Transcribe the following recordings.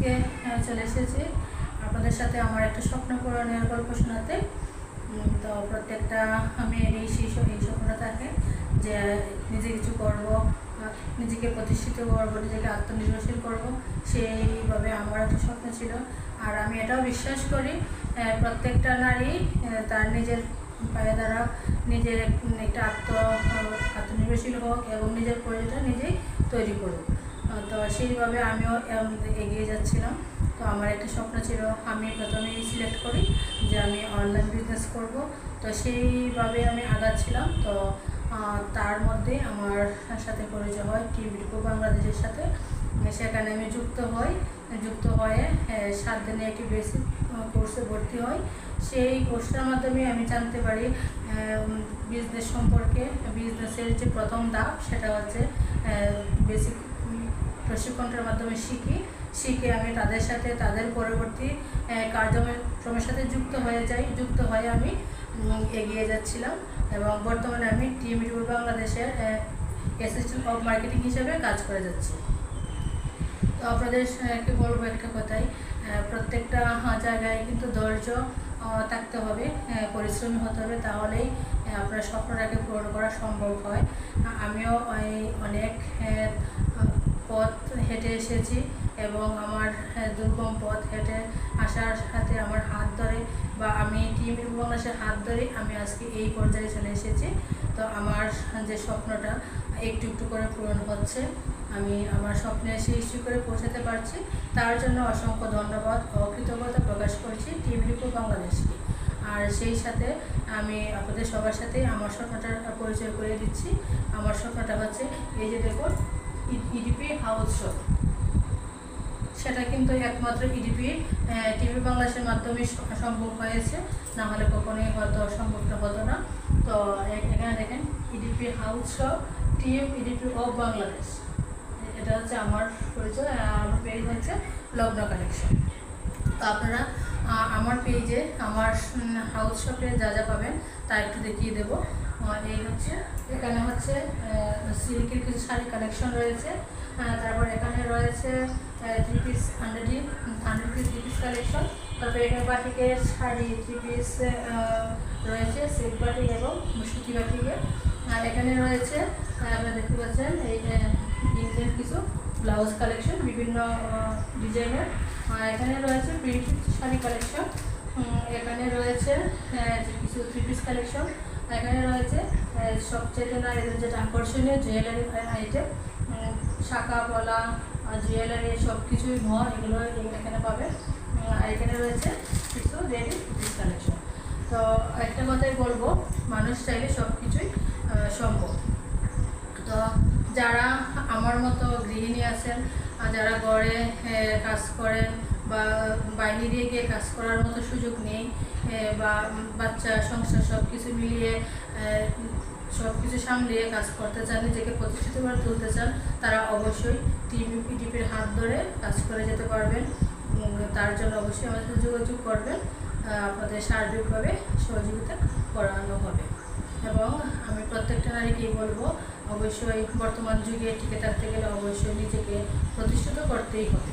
থেকে চলে এসেছি আপনাদের সাথে আমার একটা স্বপ্ন পূরণের গল্প শোনাতে। তো প্রত্যেকটা মেয়েরই সেই স্বপ্নটা থাকে যে নিজে কিছু করব, নিজেকে প্রতিষ্ঠিত করব, নিজেকে আত্মনির্ভরশীল করব। সেইভাবে আমার একটা স্বপ্ন ছিল। আর আমি এটাও বিশ্বাস করি প্রত্যেকটা নারী তার নিজের পায়ে দ্বারা নিজের একটা আত্মনির্ভরশীল হোক এবং নিজের পরিচয়টা নিজেই তৈরি করুক। তো সেইভাবে আমিও এগিয়ে যাচ্ছিলাম। তো আমার একটা স্বপ্ন ছিল, আমি প্রথমেই সিলেক্ট করি যে আমি অনলাইন বিজনেস করব। তো সেইভাবে আমি আগাচ্ছিলাম। তো তার মধ্যে আমার সাথে পরিচয় হয় টিম রিপো বাংলাদেশের সাথে। সেখানে আমি যুক্ত হয়ে 7 দিনে একটি বেসিক কোর্সে ভর্তি হই। সেই কোর্সটার মাধ্যমে আমি জানতে পারি বিজনেস সম্পর্কে। বিজনেসের যে প্রথম ধাপ সেটা হচ্ছে বেসিক প্রশিক্ষণটার মাধ্যমে শিখে আমি তাদের সাথে তাদের পরবর্তী কার্যক্রমের সাথে যুক্ত হয়ে আমি এগিয়ে যাচ্ছিলাম। এবং বর্তমানে আমি টিম রিপো বাংলাদেশের অ্যাসিস্ট্যান্ট অফ মার্কেটিং হিসেবে কাজ করে যাচ্ছি। তো আপনাদেরকে বলবো একটা কথাই, প্রত্যেকটা জায়গায় কিন্তু ধৈর্য থাকতে হবে, পরিশ্রমী হতে হবে, তাহলেই আপনার স্বপ্নটাকে পূরণ করা সম্ভব হয়। আমিও অনেক পথ হেঁটে এসেছি এবং আমার দুর্গম পথ হেঁটে আসার সাথে আমার হাত ধরে বা আমি টিম রিপো বাংলাদেশের হাত ধরে আমি আজকে এই পর্যায়ে চলে এসেছি। তো আমার যে স্বপ্নটা একটু একটু করে পূরণ হচ্ছে, আমি আমার স্বপ্নে সেই করে পৌঁছাতে পারছি। তার জন্য অসংখ্য ধন্যবাদ ও কৃতজ্ঞতা প্রকাশ করছি টিম রিপো বাংলাদেশকে। আর সেই সাথে আমি আপনাদের সবার সাথে আমার স্বপ্নটার পরিচয় করে দিচ্ছি। আমার স্বপ্নটা হচ্ছে এই যে দেখুন ইডিপি হাউস শপ। সেটা কিন্তু একমাত্র ইডিপি টিভি বাংলাদেশের মাধ্যমে সম্ভব হয়েছে, না হলে কখনোই হয়তো সম্ভবটা হতো না। তো এখানে দেখেন EDP house shop team EDP of Bangladesh, এটা হচ্ছে আমার পরিচয়। আমার পেজ হচ্ছে লগ্ন কালেকশন। তো আপনারা আমার পেজে আমার হাউস শপে যা পাবেন তা একটু দেখিয়ে দেবো। এই হচ্ছে এখানে হচ্ছে সিল্কের কিছু শাড়ি কালেকশন রয়েছে। তারপর এখানে রয়েছে 3 পিস 100 পিস 3 পিস কালেকশন। তারপরে এখানে বাটিকের শাড়ি 3 পিস রয়েছে, সিল্ক বাটিক এবং সুতি বাটিকের। আর এখানে রয়েছে আপনারা দেখতে পাচ্ছেন এই ইন্ডিয়ান কিছু ব্লাউজ কালেকশন বিভিন্ন ডিজাইনের। এখানে রয়েছে প্রিন্টেড শাড়ি কালেকশন। এখানে রয়েছে কিছু 3 পিস কালেকশন। এখানে রয়েছে সবচেয়ে নারীদের যেটা আকর্ষণীয় জুয়েলারি আইটেম, শাঁখা পলা জুয়েলারি সব কিছুই এগুলো এখানে পাবেন। আর এখানে রয়েছে কিছু রেডি পিস কালেকশন। তো একটা কথাই বলবো, মানুষ চাইলে সব কিছুই সম্ভব। তো যারা আমার মতো গৃহিণী আছেন, যারা ঘরে কাজ করেন বা বাইরে দিয়ে গিয়ে কাজ করার মতো সুযোগ নেই, বা বাচ্চা সংসার সব কিছু মিলিয়ে সব কিছু সামলিয়ে কাজ করতে চান, নিজেকে প্রতিষ্ঠিত করে তুলতে চান, তারা অবশ্যই টিপির হাত ধরে কাজ করে যেতে পারবেন। তার জন্য অবশ্যই আমাদের সাথে যোগাযোগ করবেন, আপনাদের সার্বিকভাবে সহযোগিতা করানো হবে। এবং আমি প্রত্যেকটা নারীকেই বলবো, অবশ্যই বর্তমান যুগে টিকে থাকতে গেলে অবশ্যই নিজেকে প্রতিষ্ঠিত করতেই হবে।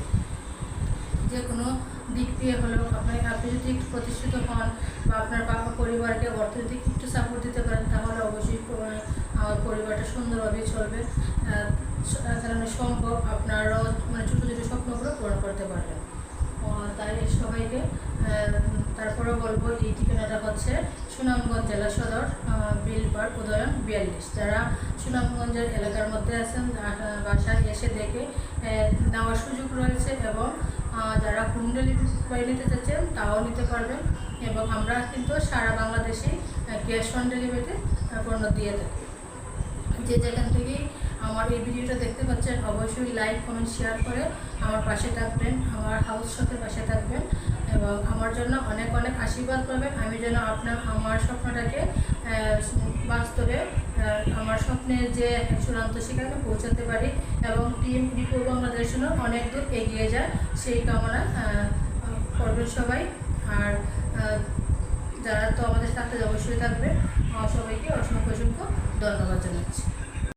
যে কোনো দিক দিয়ে হলেও আপনি যদি একটু প্রতিষ্ঠিত হন বা আপনার পরিবারকে অর্থনৈতিক একটু সাপোর্ট দিতে পারেন, তাহলে অবশ্যই আমার পরিবারটা সুন্দরভাবে চলবে। কারণ সম্ভব আপনারাও ছোটো ছোটো স্বপ্নগুলো পূরণ করতে পারবেন। তাই সবাইকে তারপরে বলবো, এই ঠিকানাটা হচ্ছে সুনামগঞ্জ জেলা সদর, বিলপাড় উদয়ন 42। যারা সুনামগঞ্জের এলাকার মধ্যে আছেন বাসায় এসে দেখে নেওয়ার সুযোগ রয়েছে, এবং যারা হোম ডেলিভারি নিতে চাচ্ছেন তাও নিতে পারবেন। এবং আমরা কিন্তু সারা বাংলাদেশে ক্যাশ অন ডেলিভারিতে পণ্য দিয়ে থাকি। যে যেখান থেকেই আমার এই ভিডিওটা দেখতে পাচ্ছেন অবশ্যই লাইক কমেন্ট শেয়ার করে আমার পাশে থাকবেন, আমার হাউস শপের পাশে থাকবেন এবং আমার জন্য অনেক অনেক আশীর্বাদ করবেন। আমি যেন আমার স্বপ্নটাকে বাস্তবে আমার স্বপ্নের যে চূড়ান্ত সেখানে পৌঁছাতে পারি এবং টিম রিপো বাংলাদেশ জন্য অনেক দূর এগিয়ে যায়, সেই কামনা করবেন সবাই। আর যারা তো আমাদের সাথে অবশ্যই থাকবে, সবাইকে অসংখ্য ধন্যবাদ জানাচ্ছি।